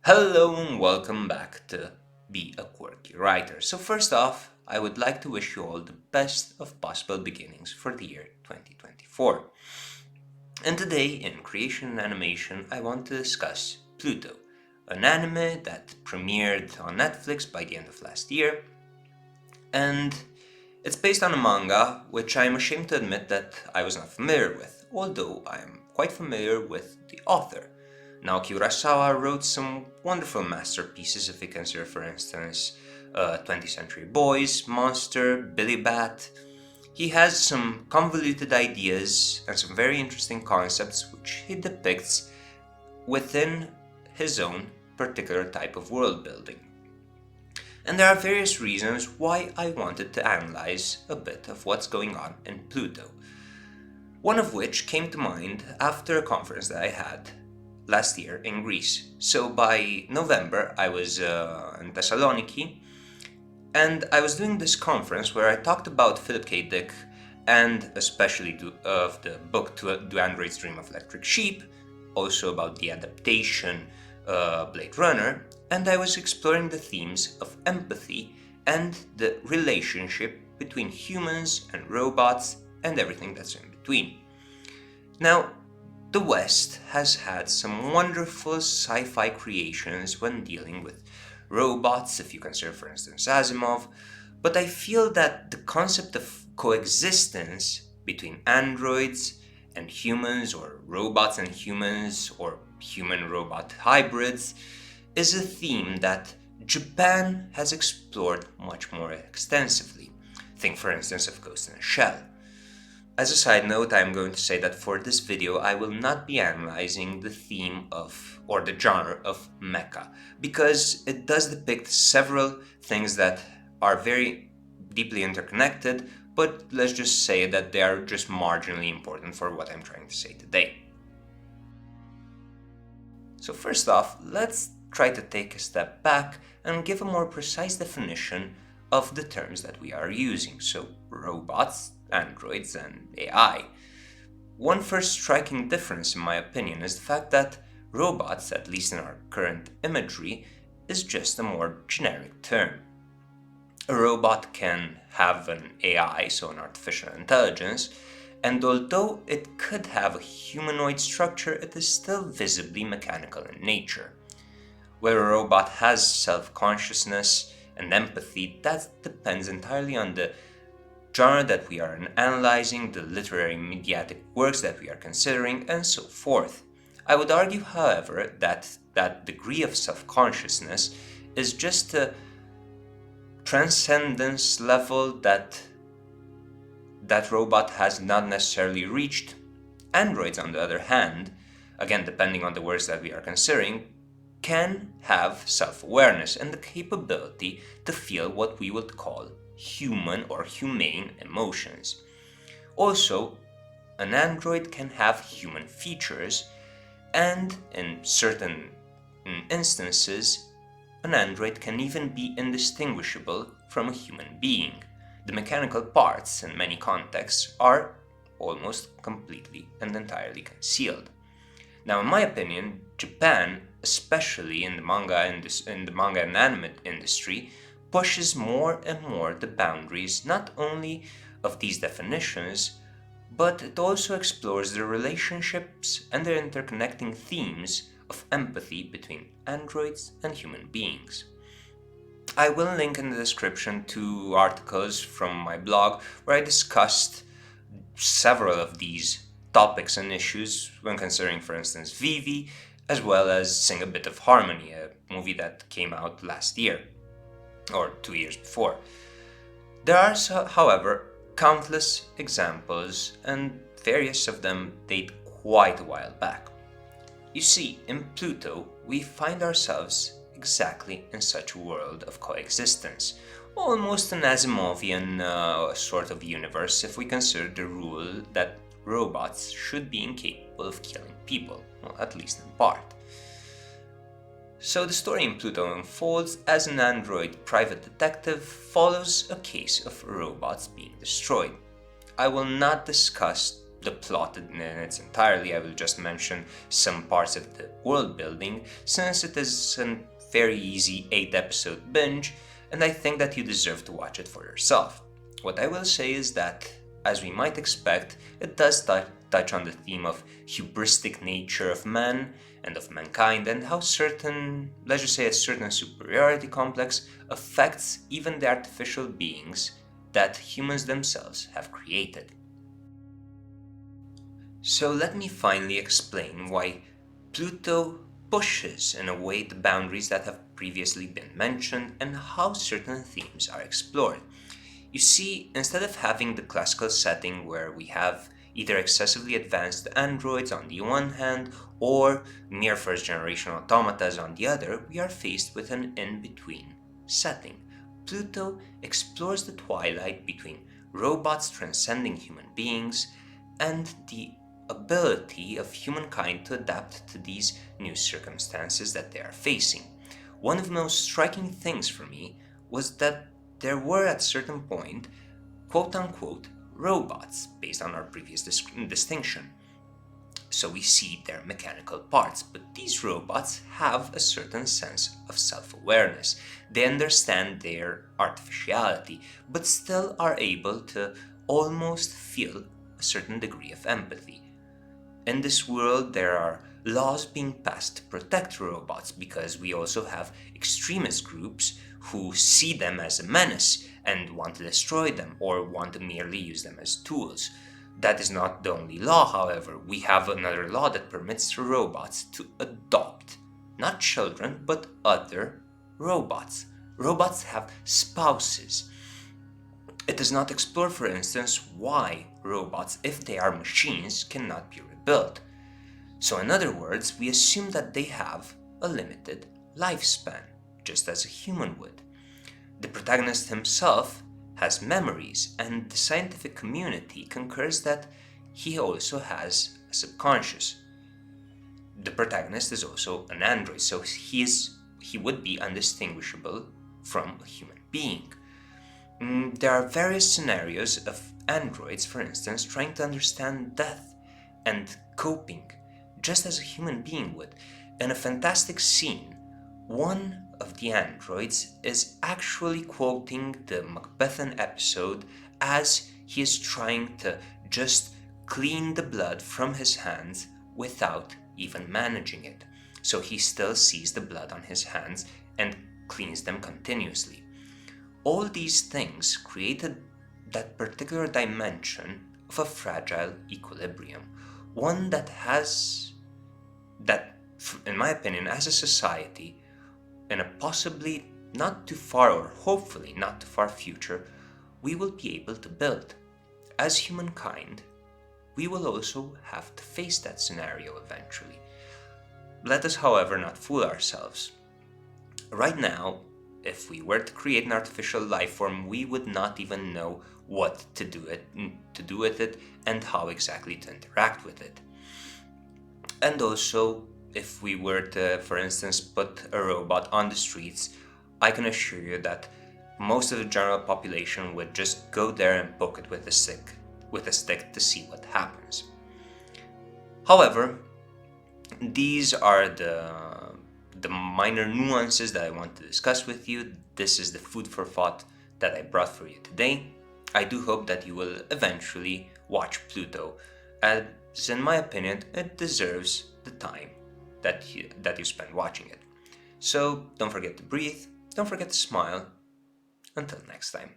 Hello and welcome back to Be a Quirky Writer. So first off, I would like to wish you all the best of possible beginnings for the year 2024. And today in Creation and Animation, I want to discuss Pluto, an anime that premiered on Netflix by the end of last year. And it's based on a manga, which I'm ashamed to admit that I was not familiar with, although I am quite familiar with the author. Naoki Urasawa wrote some wonderful masterpieces if we consider, for instance, 20th Century Boys, Monster, Billy Bat. He has some convoluted ideas and some very interesting concepts which he depicts within his own particular type of world building. And there are various reasons why I wanted to analyze a bit of what's going on in Pluto. One of which came to mind after a conference that I had last year in Greece. So by November, I was in Thessaloniki, and I was doing this conference where I talked about Philip K. Dick and especially of the book Do Androids Dream of Electric Sheep, also about the adaptation Blade Runner, and I was exploring the themes of empathy and the relationship between humans and robots and everything that's in between. Now, the West has had some wonderful sci-fi creations when dealing with robots, if you consider, for instance, Asimov, but I feel that the concept of coexistence between androids and humans, or robots and humans, or human-robot hybrids, is a theme that Japan has explored much more extensively. Think, for instance, of Ghost in a Shell. As a side note, I'm going to say that for this video, I will not be analyzing the theme of, or the genre of mecha, because it does depict several things that are very deeply interconnected, but let's just say that they are just marginally important for what I'm trying to say today. So first off, let's try to take a step back and give a more precise definition of the terms that we are using. So robots, androids, and AI. One first striking difference, in my opinion, is the fact that robots, at least in our current imagery, is just a more generic term. A robot can have an AI, so an artificial intelligence, and although it could have a humanoid structure, it is still visibly mechanical in nature. Where a robot has self-consciousness and empathy, that depends entirely on the genre that we are analyzing, the literary mediatic works that we are considering, and so forth. I would argue, however, that that degree of self-consciousness is just a transcendence level that robot has not necessarily reached. Androids, on the other hand, again depending on the works that we are considering, can have self-awareness and the capability to feel what we would call human or humane emotions. Also, an android can have human features, and in certain instances, an android can even be indistinguishable from a human being. The mechanical parts, in many contexts, are almost completely and entirely concealed. Now, in my opinion, Japan, especially in the manga and anime industry, pushes more and more the boundaries not only of these definitions, but it also explores the relationships and their interconnecting themes of empathy between androids and human beings. I will link in the description to articles from my blog where I discussed several of these topics and issues when considering, for instance, Vivi, as well as Sing a Bit of Harmony, a movie that came out last year, or 2 years before. There are, however, countless examples, and various of them date quite a while back. You see, in Pluto, we find ourselves exactly in such a world of coexistence, almost an Asimovian sort of universe if we consider the rule that robots should be incapable of killing people, well, at least in part. So the story in Pluto unfolds as an android private detective follows a case of robots being destroyed. I will not discuss the plot in its entirety. I will just mention some parts of the world building, since it is a very easy 8-episode binge, and I think that you deserve to watch it for yourself. What I will say is that, as we might expect, it does touch on the theme of hubristic nature of man and of mankind, and how let's just say, a certain superiority complex affects even the artificial beings that humans themselves have created. So let me finally explain why Pluto pushes in a way the boundaries that have previously been mentioned and how certain themes are explored. You see, instead of having the classical setting where we have either excessively advanced androids on the one hand or near first generation automatas on the other, we are faced with an in-between setting. Pluto explores the twilight between robots transcending human beings and the ability of humankind to adapt to these new circumstances that they are facing. One of the most striking things for me was that there were at certain point quote-unquote robots based on our previous distinction. So we see their mechanical parts, but these robots have a certain sense of self-awareness. They understand their artificiality, but still are able to almost feel a certain degree of empathy. In this world, there are laws being passed to protect robots because we also have extremist groups who see them as a menace and want to destroy them or want to merely use them as tools. That is not the only law, however. We have another law that permits robots to adopt not children, but other robots. Robots have spouses. It does not explore, for instance, why robots, if they are machines, cannot be rebuilt. So in other words, we assume that they have a limited lifespan, just as a human would. The protagonist himself has memories, and the scientific community concurs that he also has a subconscious. The protagonist is also an android, so he would be undistinguishable from a human being. There are various scenarios of androids, for instance, trying to understand death and coping, just as a human being would. In a fantastic scene, one of the androids is actually quoting the Macbethan episode as he is trying to just clean the blood from his hands without even managing it. So he still sees the blood on his hands and cleans them continuously. All these things created that particular dimension of a fragile equilibrium, one that in my opinion, as a society, in a possibly not too far, or hopefully not too far future, we will be able to build. As humankind, we will also have to face that scenario eventually. Let us, however, not fool ourselves. Right now, if we were to create an artificial life form, we would not even know what to do with it and how exactly to interact with it. And also, if we were to, for instance, put a robot on the streets, I can assure you that most of the general population would just go there and poke it with a stick to see what happens. However, these are the minor nuances that I want to discuss with you. This is the food for thought that I brought for you today. I do hope that you will eventually watch Pluto, as in my opinion, it deserves the time that you spend watching it. So don't forget to breathe, don't forget to smile. Until next time.